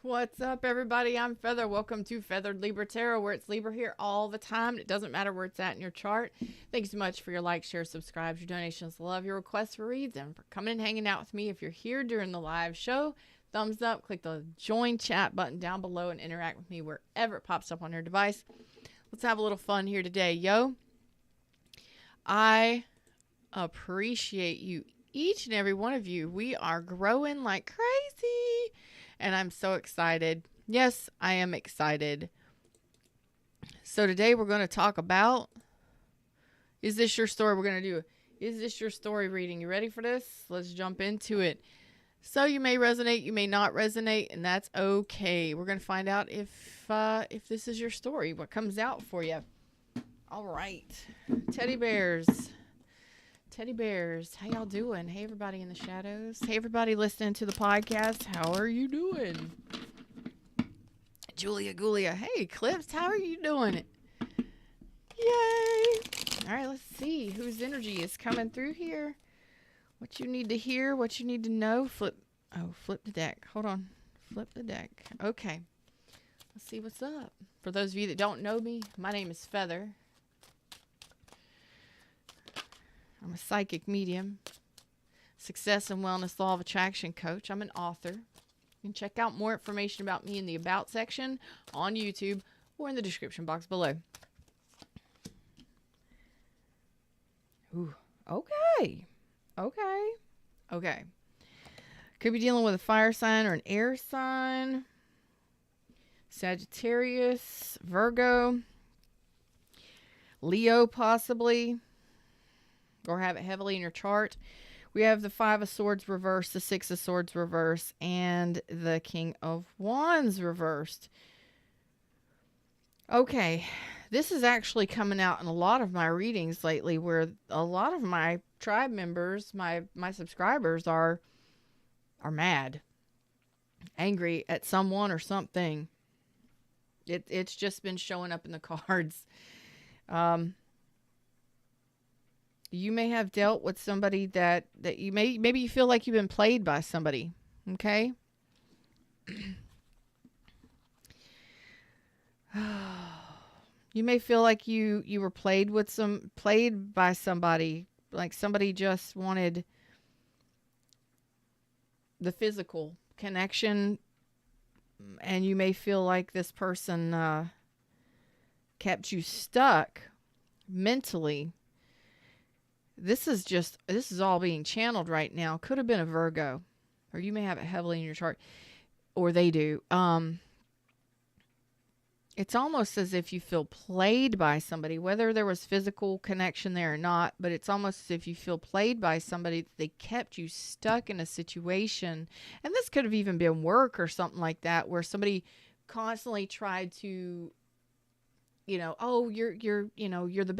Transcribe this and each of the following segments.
What's up, everybody? I'm Feather. Welcome to Feathered Libra Tarot, where it's Libra here all the time. It doesn't matter where it's at in your chart. Thanks so much for your likes, shares, subscribes, your donations, love, your requests for reads, and for coming and hanging out with me. If you're here during the live show, thumbs up, click the join chat button down below, and interact with me wherever it pops up on your device. Let's have a little fun here today, yo. I appreciate you, each and every one of you. We are growing like crazy. And I'm so excited. Yes, I am excited. So today we're going to talk about, is this your story? We're going to do, is this your story reading? You ready for this? Let's jump into it. So you may resonate, you may not resonate, and that's okay. We're going to find out if this is your story, what comes out for you. All right. Teddy bears. Teddy bears, how y'all doing? Hey, everybody in the shadows. Hey, everybody listening to the podcast. How are you doing? Julia Gulia. Hey, Clips, how are you doing? Yay. All right, let's see whose energy is coming through here. What you need to hear, what you need to know. Flip the deck. Hold on. Flip the deck. Okay. Let's see what's up. For those of you that don't know me, my name is Feather. I'm a psychic medium, success and wellness law of attraction coach. I'm an author. You can check out more information about me in the About section on YouTube or in the description box below. Ooh, okay. Could be dealing with a fire sign or an air sign. Sagittarius, Virgo, Leo possibly. Or have it heavily in your chart. We have the Five of Swords reversed, the Six of Swords reversed, and the King of Wands reversed. Okay, this is actually coming out in a lot of my readings lately, where a lot of my tribe members, my subscribers are mad, angry at someone or something. It's just been showing up in the cards. You may have dealt with somebody that you maybe you feel like you've been played by somebody. Okay. You may feel like you were played by somebody, like somebody just wanted the physical connection, and you may feel like this person kept you stuck mentally. This is all being channeled right now. Could have been a Virgo, or you may have it heavily in your chart, or they do. It's almost as if you feel played by somebody, whether there was physical connection there or not, but it's almost as if you feel played by somebody. They kept you stuck in a situation. And this could have even been work or something like that, where somebody constantly tried to, oh, you're the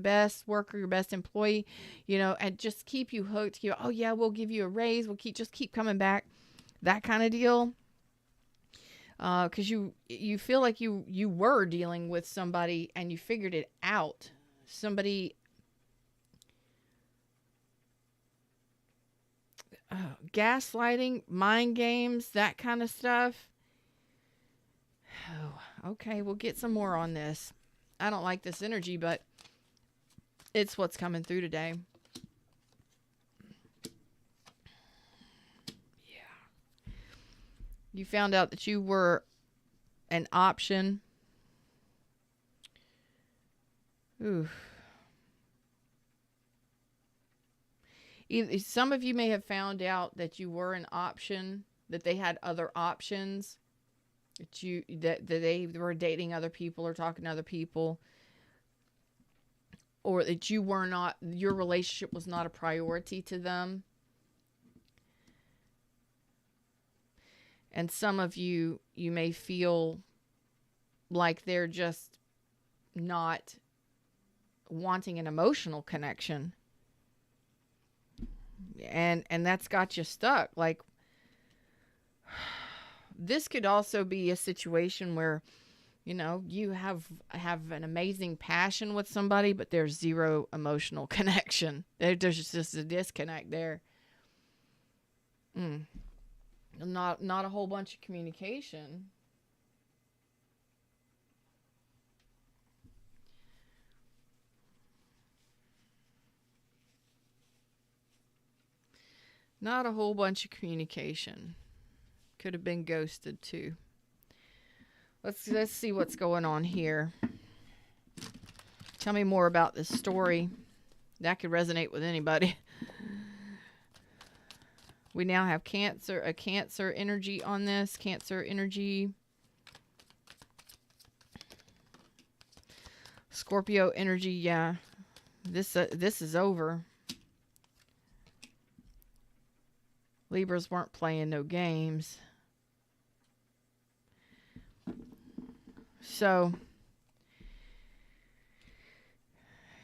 best worker, your best employee, and just keep you hooked. Oh yeah, we'll give you a raise. We'll keep coming back, that kind of deal. Cause you feel like you were dealing with somebody and you figured it out. Somebody, gaslighting, mind games, that kind of stuff. Oh, okay, we'll get some more on this. I don't like this energy, but it's what's coming through today. Yeah. You found out that you were an option. Ooh. Some of you may have found out that you were an option, that they had other options. That they were dating other people or talking to other people, or that your relationship was not a priority to them. And some of you may feel like they're just not wanting an emotional connection, and that's got you stuck. Like, this could also be a situation where, you have an amazing passion with somebody, but there's zero emotional connection. There's just a disconnect there. Not a whole bunch of communication. Not a whole bunch of communication. Could have been ghosted too. Let's see what's going on here. Tell me more about this story. That could resonate with anybody. We now have a Cancer energy on this. Cancer energy. Scorpio energy, yeah. This is over. Libras weren't playing no games. So,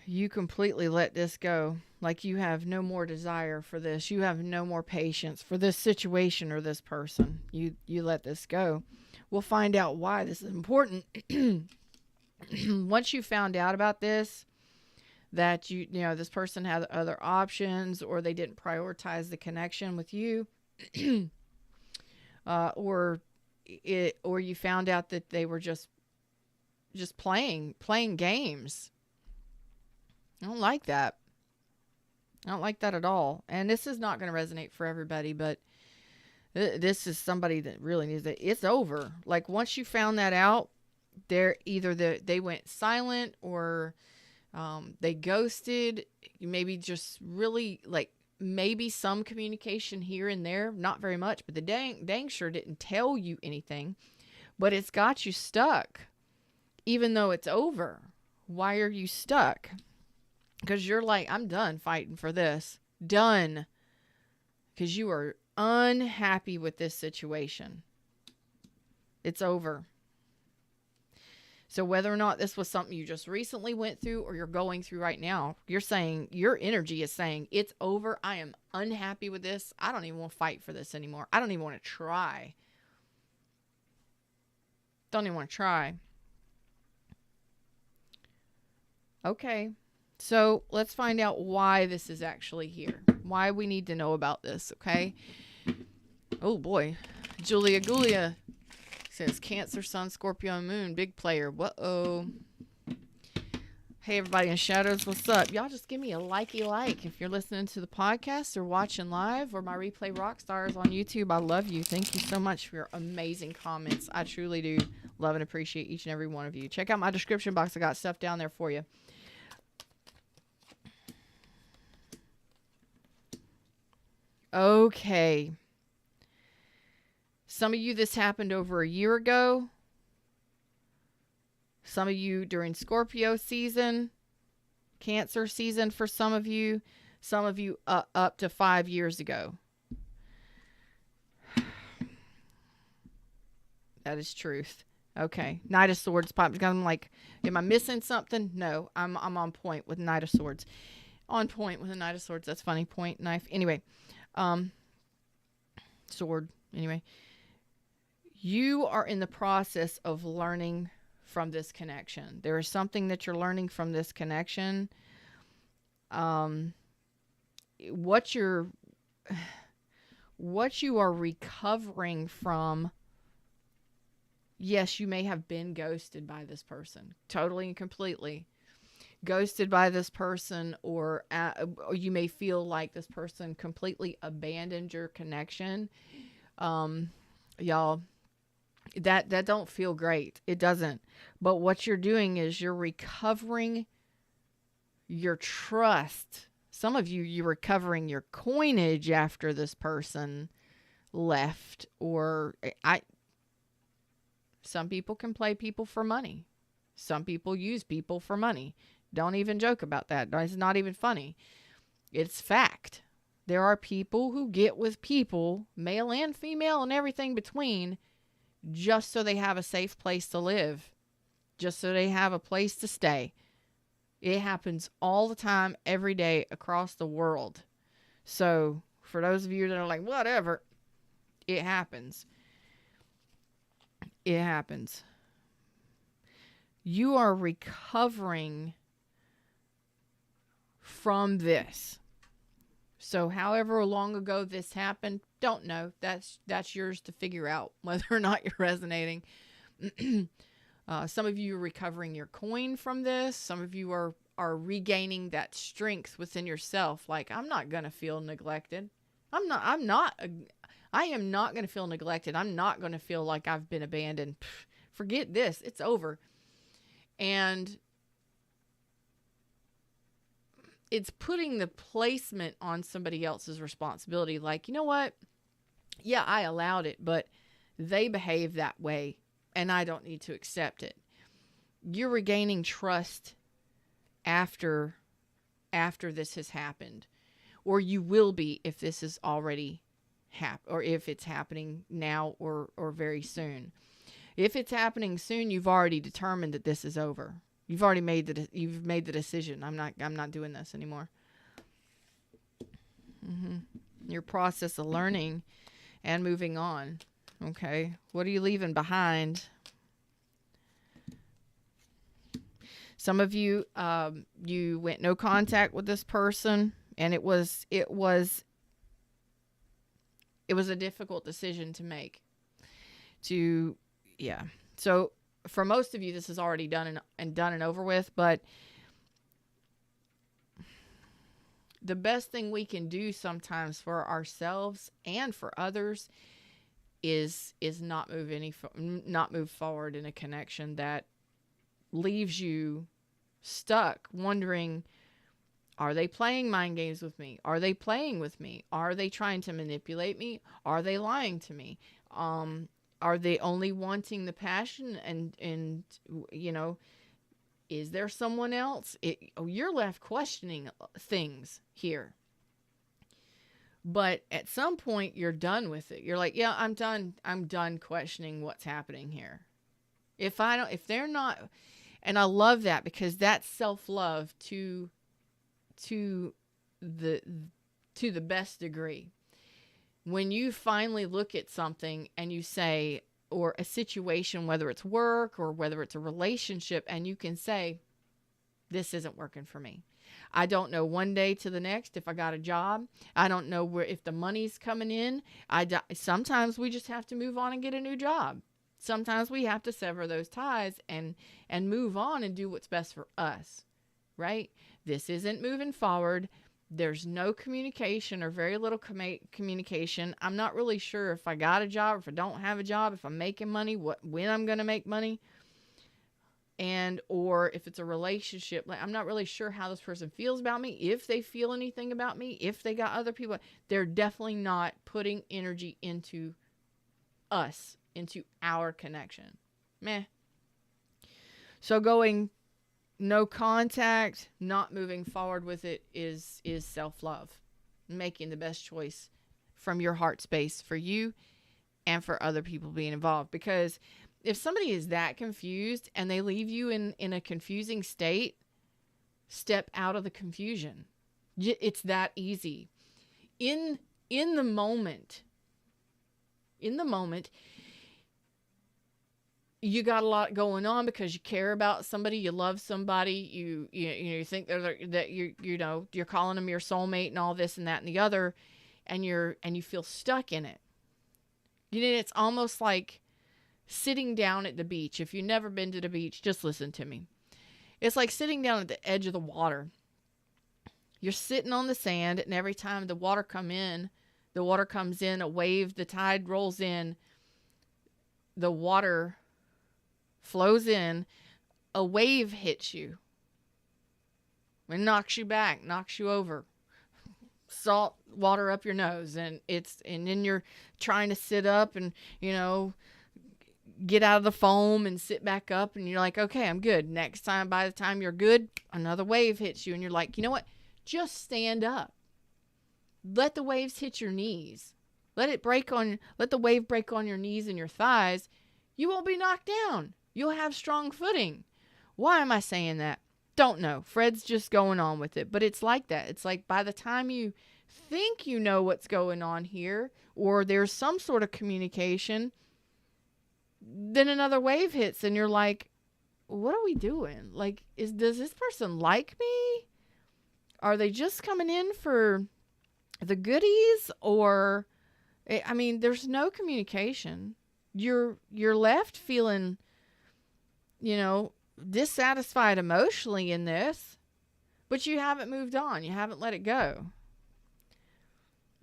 you completely let this go. Like you have no more desire for this. You have no more patience for this situation or this person. You let this go. We'll find out why this is important. Once you found out about this, that you know this person had other options, or they didn't prioritize the connection with you, or you found out that they were just playing games. I don't like that. I don't like that at all. And this is not going to resonate for everybody, but this is somebody that really needs it. It's over. Like once you found that out, they went silent, or they ghosted. Maybe just really like maybe some communication here and there, not very much, but the dang sure didn't tell you anything. But it's got you stuck, even though it's over. Why are you stuck? Because you're like, I'm done fighting for this. Done. Because you are unhappy with this situation. It's over. So whether or not this was something you just recently went through or you're going through right now, you're saying, your energy is saying, it's over. I am unhappy with this. I don't even want to fight for this anymore. I don't even want to try. Don't even want to try. Okay. So let's find out why this is actually here. Why we need to know about this, okay? Oh boy. Julia says Cancer, Sun, Scorpio, Moon, big player. Whoa. Hey everybody in shadows, what's up? Y'all just give me a likey like if you're listening to the podcast or watching live, or my replay rock stars on YouTube. I love you. Thank you so much for your amazing comments. I truly do love and appreciate each and every one of you. Check out my description box. I got stuff down there for you. Okay. Some of you, this happened over a year ago. Some of you during Scorpio season, Cancer season for some of you up to 5 years ago. That is truth. Okay. Knight of Swords popped. I'm like, am I missing something? No, I'm on point with Knight of Swords. On point with a Knight of Swords. That's funny. Point, knife. Anyway. Sword. Anyway. You are in the process of learning from this connection. There is something that you're learning from this connection. What you are recovering from. Yes, you may have been ghosted by this person, totally and completely ghosted by this person, or you may feel like this person completely abandoned your connection. Y'all, that don't feel great. It doesn't. But what you're doing is you're recovering your trust. Some of you're recovering your coinage after this person left, or some people can play people for money. Some people use people for money. Don't even joke about that. It's not even funny. It's fact. There are people who get with people, male and female and everything between, just so they have a safe place to live. Just so they have a place to stay. It happens all the time, every day, across the world. So, for those of you that are like, whatever, it happens. It happens. You are recovering from this. So however long ago this happened, don't know. That's yours to figure out whether or not you're resonating. Some of you are recovering your coin from this. Some of you are regaining that strength within yourself. Like, I'm not going to feel neglected. I am not going to feel neglected. I'm not going to feel like I've been abandoned. Forget this. It's over. And it's putting the placement on somebody else's responsibility. Like, you know what? Yeah, I allowed it, but they behave that way and I don't need to accept it. You're regaining trust after this has happened, or you will be if this is already or if it's happening now or very soon. If it's happening soon, you've already determined that this is over. You've already made the decision. I'm not doing this anymore. Your process of learning and moving on. Okay, what are you leaving behind? Some of you, you went no contact with this person, and it was a difficult decision to make. So for most of you, this is already done and over with. But the best thing we can do sometimes for ourselves and for others is not move forward in a connection that leaves you stuck, wondering, are they playing mind games with me? Are they playing with me? Are they trying to manipulate me? Are they lying to me? Are they only wanting the passion? And you know, is there someone else? You're left questioning things here. But at some point, you're done with it. You're like, yeah, I'm done. I'm done questioning what's happening here. If they're not, and I love that, because that's self-love to the best degree. When you finally look at something and you say, or a situation, whether it's work or whether it's a relationship, and you can say, this isn't working for me. I don't know one day to the next if I got a job. I don't know if the money's coming in. Sometimes we just have to move on and get a new job. Sometimes we have to sever those ties and move on and do what's best for us, right? This isn't moving forward. There's no communication, or very little communication. I'm not really sure if I got a job, if I don't have a job, if I'm making money, when I'm going to make money. Or if it's a relationship, like, I'm not really sure how this person feels about me, if they feel anything about me, if they got other people. They're definitely not putting energy into us, into our connection. Meh. So going no contact, not moving forward with it is self-love. Making the best choice from your heart space for you and for other people being involved. Because if somebody is that confused and they leave you in a confusing state, step out of the confusion. It's that easy. In the moment, you got a lot going on because you care about somebody, you love somebody, you think that you're calling them your soulmate and all this and that and the other, and you feel stuck in it. It's almost like sitting down at the beach. If you've never been to the beach, just listen to me. It's like sitting down at the edge of the water. You're sitting on the sand, and every time the water comes in, a wave, the tide rolls in, the water flows in, a wave hits you and knocks you back, knocks you over. Salt water up your nose, and then you're trying to sit up and, get out of the foam and sit back up, and you're like, okay, I'm good. Next time, by the time you're good, another wave hits you, and you're like, you know what? Just stand up. Let the waves hit your knees. Let the wave break on your knees and your thighs. You won't be knocked down. You'll have strong footing. Why am I saying that? Don't know. Fred's just going on with it. But it's like that. It's like by the time you think you know what's going on here, or there's some sort of communication, then another wave hits and you're like, what are we doing? Like, does this person like me? Are they just coming in for the goodies, or, I mean, there's no communication. You're left feeling, dissatisfied emotionally in this, but you haven't moved on. You haven't let it go.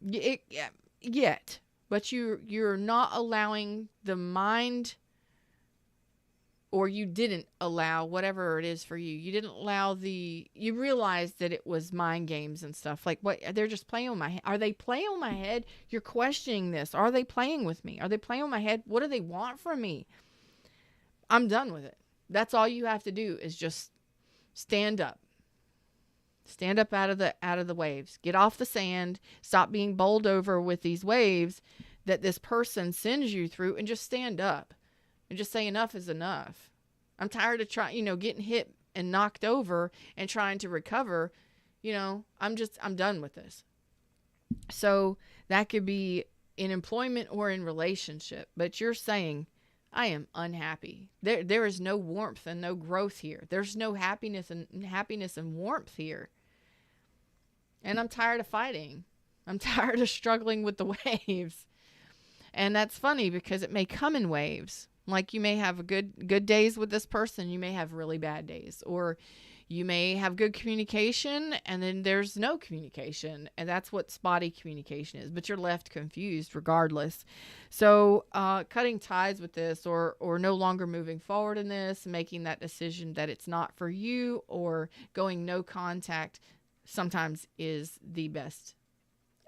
Yet. But you're not allowing the mind, or you didn't allow, whatever it is for you. You didn't allow you realized that it was mind games and stuff. Like, what, they're just playing with my head. Are they playing with my head? You're questioning this. Are they playing with me? Are they playing with my head? What do they want from me? I'm done with it. That's all you have to do is just stand up. Stand up out of the waves. Get off the sand. Stop being bowled over with these waves that this person sends you through, and just stand up and just say enough is enough. I'm tired of getting hit and knocked over and trying to recover. I'm done with this. So that could be in employment or in relationship, but you're saying, I am unhappy. There is no warmth and no growth here. There's no happiness and warmth here. And I'm tired of fighting. I'm tired of struggling with the waves. And that's funny because it may come in waves. Like, you may have good days with this person. You may have really bad days. Or you may have good communication and then there's no communication. And that's what spotty communication is. But you're left confused regardless. So cutting ties with this, or no longer moving forward in this, making that decision that it's not for you, or going no contact, sometimes is the best.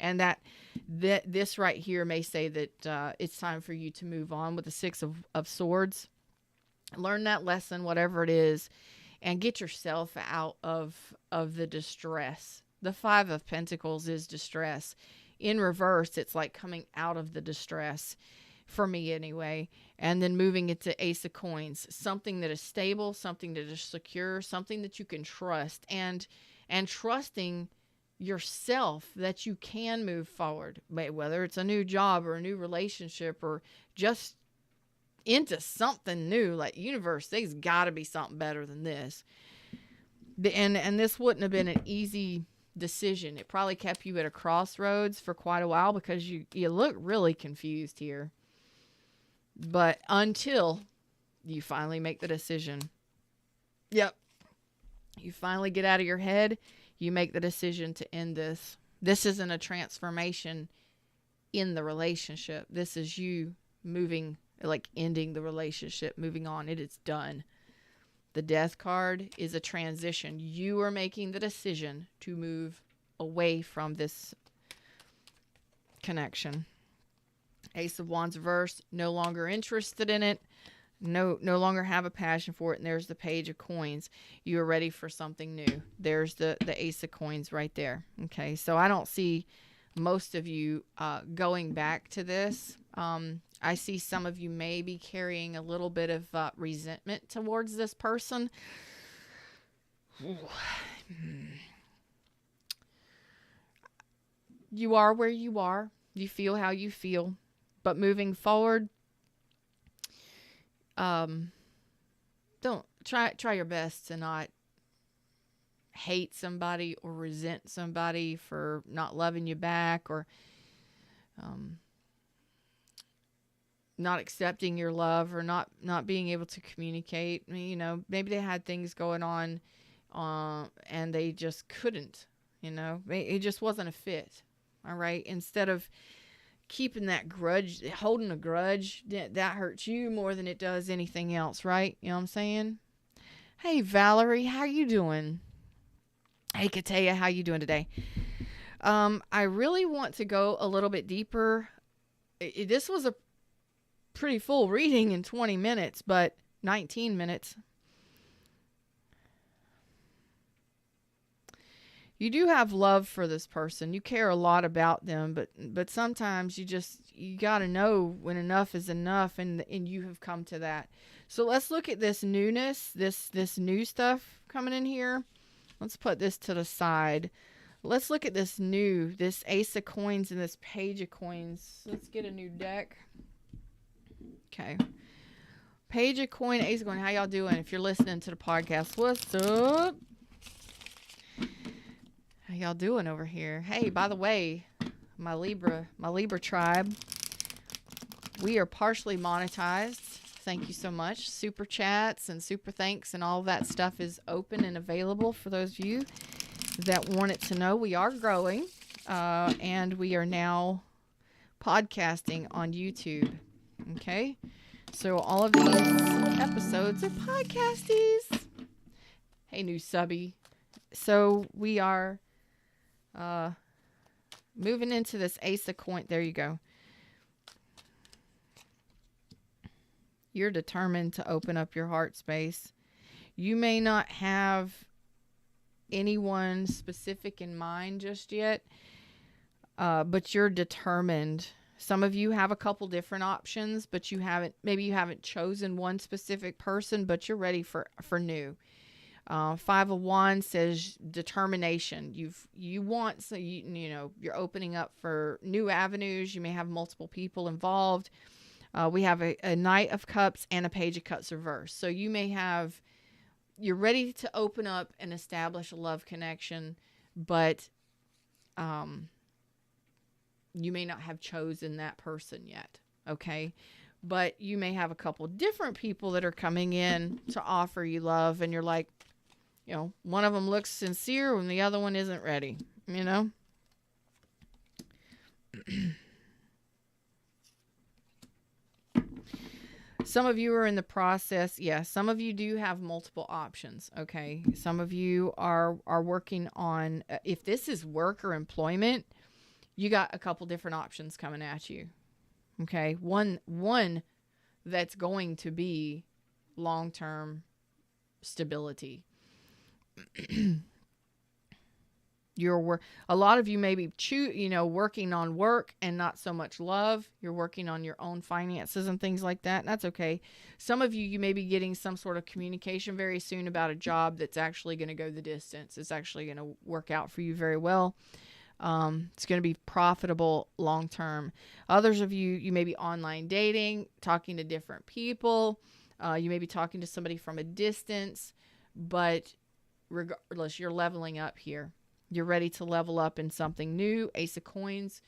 And that this right here may say that it's time for you to move on with the Six of Swords. Learn that lesson, whatever it is, and get yourself out of the distress. The Five of Pentacles is distress. In reverse, it's like coming out of the distress, for me anyway, and then moving it to Ace of Coins. Something that is stable, something that is secure, something that you can trust, and trusting yourself that you can move forward, whether it's a new job or a new relationship or just into something new. Like, universe, there's got to be something better than this. And this wouldn't have been an easy decision. It probably kept you at a crossroads for quite a while because you look really confused here. But until you finally make the decision. Yep. You finally get out of your head. You make the decision to end this. This isn't a transformation in the relationship. This is you moving, like ending the relationship, moving on. It is done. The Death card is a transition. You are making the decision to move away from this connection. Ace of Wands reverse, no longer interested in it. No longer have a passion for it. And there's the Page of Coins. You are ready for something new. There's the Ace of Coins right there. Okay, so I don't see most of you going back to this. I see some of you may be carrying a little bit of resentment towards this person. You are where you are. You feel how you feel. But moving forward, don't try your best to not hate somebody or resent somebody for not loving you back, or not accepting your love, or not being able to communicate. I mean, maybe they had things going on and they just couldn't, it just wasn't a fit. All right. Instead of keeping that grudge, holding a grudge, that hurts you more than it does anything else, right? You know what I'm saying? Hey, Valerie, how you doing? Hey, Katea, how you doing today? I really want to go a little bit deeper. This was a pretty full reading in 20 minutes, but 19 minutes. You do have love for this person. You care a lot about them, but sometimes you got to know when enough is enough, and you have come to that. So let's look at this newness, this new stuff coming in here. Let's put this to the side. Let's look at this Ace of Coins and this Page of Coins. Let's get a new deck. Okay. Page of Coin, Ace of Coin. How y'all doing? If you're listening to the podcast, what's up? How y'all doing over here? Hey, by the way, my Libra tribe. We are partially monetized. Thank you so much. Super chats and super thanks and all that stuff is open and available for those of you that want it to know. We are growing, and we are now podcasting on YouTube. Okay? So all of these episodes are podcasties. Hey, new subby. So we are moving into this Ace of Coin. There you go. You're determined to open up your heart space. You may not have anyone specific in mind just yet, but you're determined. Some of you have a couple different options, but maybe you haven't chosen one specific person, but you're ready for new. Five of Wands says determination. You're opening up for new avenues. You may have multiple people involved. We have a Knight of Cups and a Page of Cups reverse. So you're ready to open up and establish a love connection, but you may not have chosen that person yet. Okay. But you may have a couple different people that are coming in to offer you love, and you're like, one of them looks sincere and the other one isn't ready, Some of you are in the process. Yeah, some of you do have multiple options, okay? Some of you are working on, if this is work or employment, you got a couple different options coming at you, okay? One that's going to be long-term stability. A lot of you may be working on work and not so much love. You're working on your own finances and things like that. And that's okay. Some of you may be getting some sort of communication very soon about a job that's actually going to go the distance. It's actually going to work out for you very well. It's going to be profitable long term. Others of you may be online dating, talking to different people. You may be talking to somebody from a distance, but regardless, you're leveling up here. You're ready to level up in something new. Ace of Coins.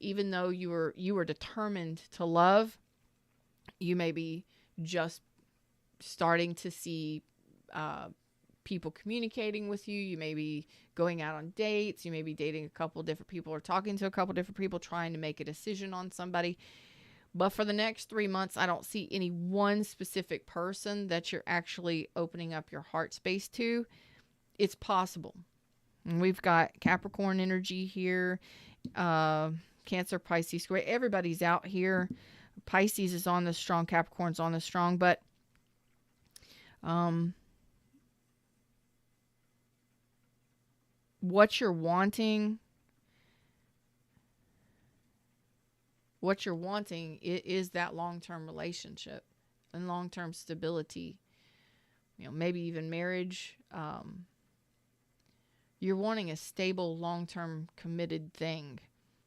Even though you were determined to love, you may be just starting to see people communicating with you. You may be going out on dates. You may be dating a couple different people or talking to a couple different people, trying to make a decision on somebody. But for the next 3 months, I don't see any one specific person that you're actually opening up your heart space to. It's possible. And we've got Capricorn energy here, Cancer, Pisces square. Everybody's out here. Pisces is on the strong, Capricorn's on the strong, but what you're wanting is that long-term relationship and long-term stability. Maybe even marriage. You're wanting a stable, long-term, committed thing.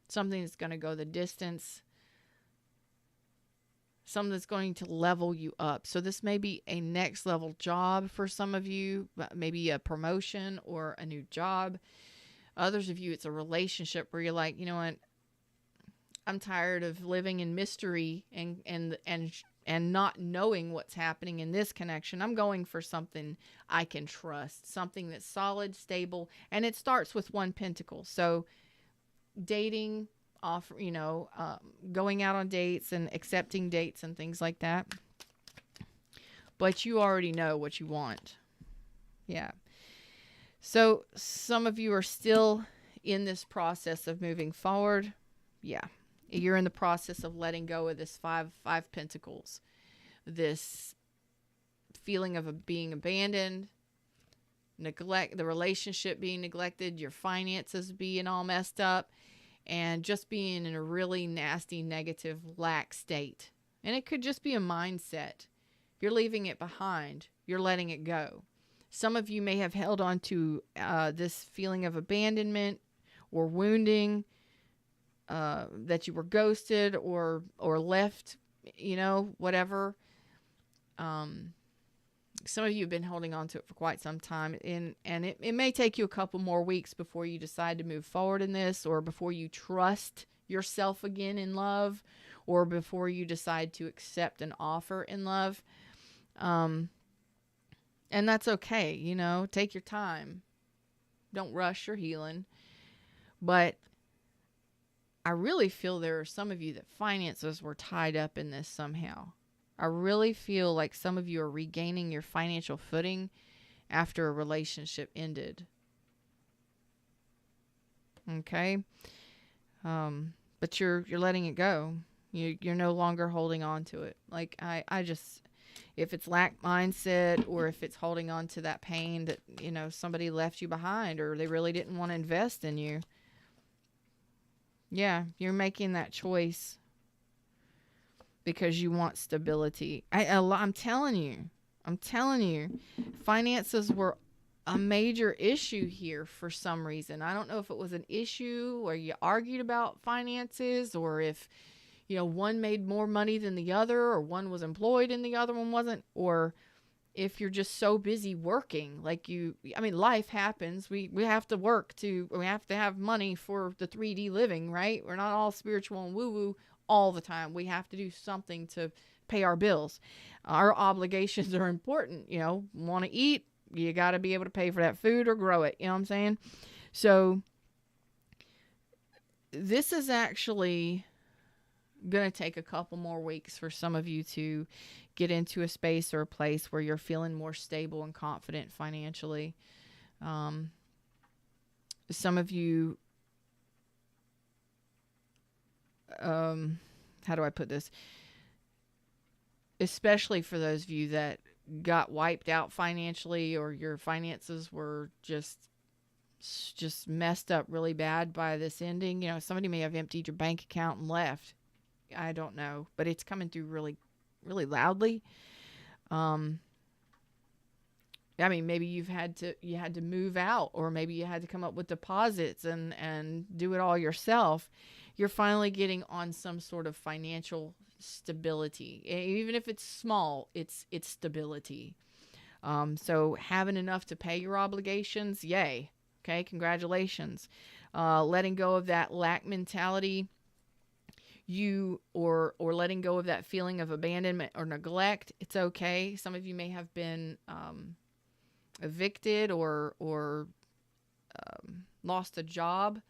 Something that's going to go the distance. Something that's going to level you up. So this may be a next level job for some of you. Maybe a promotion or a new job. Others of you, it's a relationship where you're like, you know what? I'm tired of living in mystery and not knowing what's happening in this connection. I'm going for something I can trust, something that's solid, stable, and it starts with 1 pentacle. So dating, going out on dates and accepting dates and things like that. But you already know what you want. Yeah. So some of you are still in this process of moving forward. Yeah. You're in the process of letting go of this five pentacles, this feeling of being abandoned, neglect, the relationship being neglected, your finances being all messed up, and just being in a really nasty, negative, lack state. And it could just be a mindset. You're leaving it behind. You're letting it go. Some of you may have held on to this feeling of abandonment or wounding, that you were ghosted or left, whatever. Some of you have been holding on to it for quite some time, and it may take you a couple more weeks before you decide to move forward in this, or before you trust yourself again in love, or before you decide to accept an offer in love. And that's okay, you know, take your time. Don't rush your healing. But I really feel there are some of you that finances were tied up in this somehow. I really feel like some of you are regaining your financial footing after a relationship ended. Okay? But you're letting it go. You're no longer holding on to it. Like, I just, if it's lack mindset, or if it's holding on to that pain that, you know, somebody left you behind, or they really didn't want to invest in you. Yeah, you're making that choice because you want stability. I'm telling you, finances were a major issue here for some reason. I don't know if it was an issue or you argued about finances, or if, you know, one made more money than the other, or one was employed and the other one wasn't, or if you're just so busy working, like life happens. We have to work we have to have money for the 3D living, right? We're not all spiritual and woo-woo all the time. We have to do something to pay our bills. Our obligations are important. You know, want to eat, you got to be able to pay for that food or grow it. You know what I'm saying? So this is actually going to take a couple more weeks for some of you to get into a space or a place where you're feeling more stable and confident financially. Some of you, how do I put this? Especially for those of you that got wiped out financially, or your finances were just messed up really bad by this ending. You know, somebody may have emptied your bank account and left. I don't know, but it's coming through really, really loudly. Maybe you had to move out, or maybe you had to come up with deposits and do it all yourself. You're finally getting on some sort of financial stability. Even if it's small, it's stability. So having enough to pay your obligations, yay. Okay, congratulations. Letting go of that lack mentality, or letting go of that feeling of abandonment or neglect, it's okay. Some of you may have been evicted or lost a job.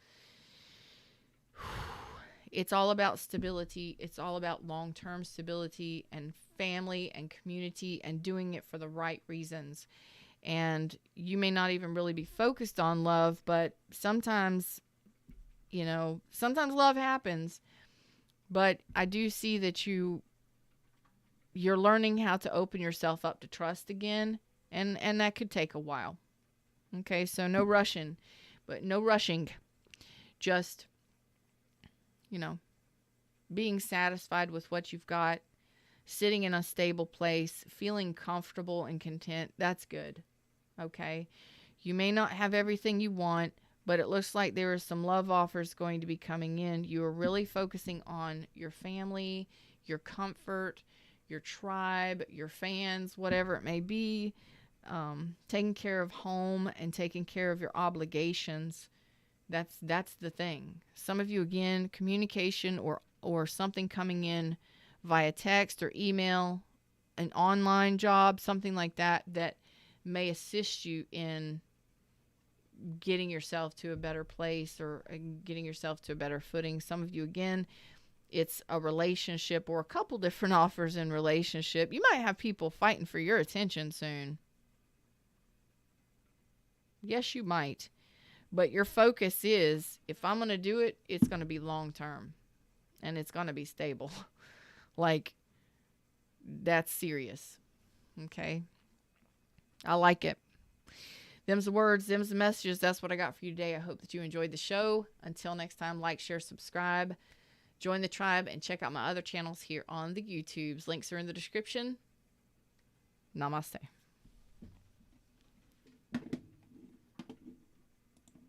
It's all about stability. It's all about long-term stability and family and community, and doing it for the right reasons. And you may not even really be focused on love, but sometimes love happens. But I do see that you're learning how to open yourself up to trust again, and that could take a while. Okay, so no rushing. Just, being satisfied with what you've got, sitting in a stable place, feeling comfortable and content. That's good. Okay, you may not have everything you want, but it looks like there are some love offers going to be coming in. You are really focusing on your family, your comfort, your tribe, your fans, whatever it may be, taking care of home and taking care of your obligations. That's the thing. Some of you, again, communication or something coming in via text or email, an online job, something like that may assist you in getting yourself to a better place, or getting yourself to a better footing. Some of you, again, it's a relationship or a couple different offers in relationship. You might have people fighting for your attention soon. Yes, you might. But your focus is, if I'm going to do it, it's going to be long term. And it's going to be stable. Like, that's serious. Okay? I like it. Them's the words, them's the messages. That's what I got for you today. I hope that you enjoyed the show. Until next time, like, share, subscribe, join the tribe, and check out my other channels here on the YouTubes. Links are in the description. Namaste.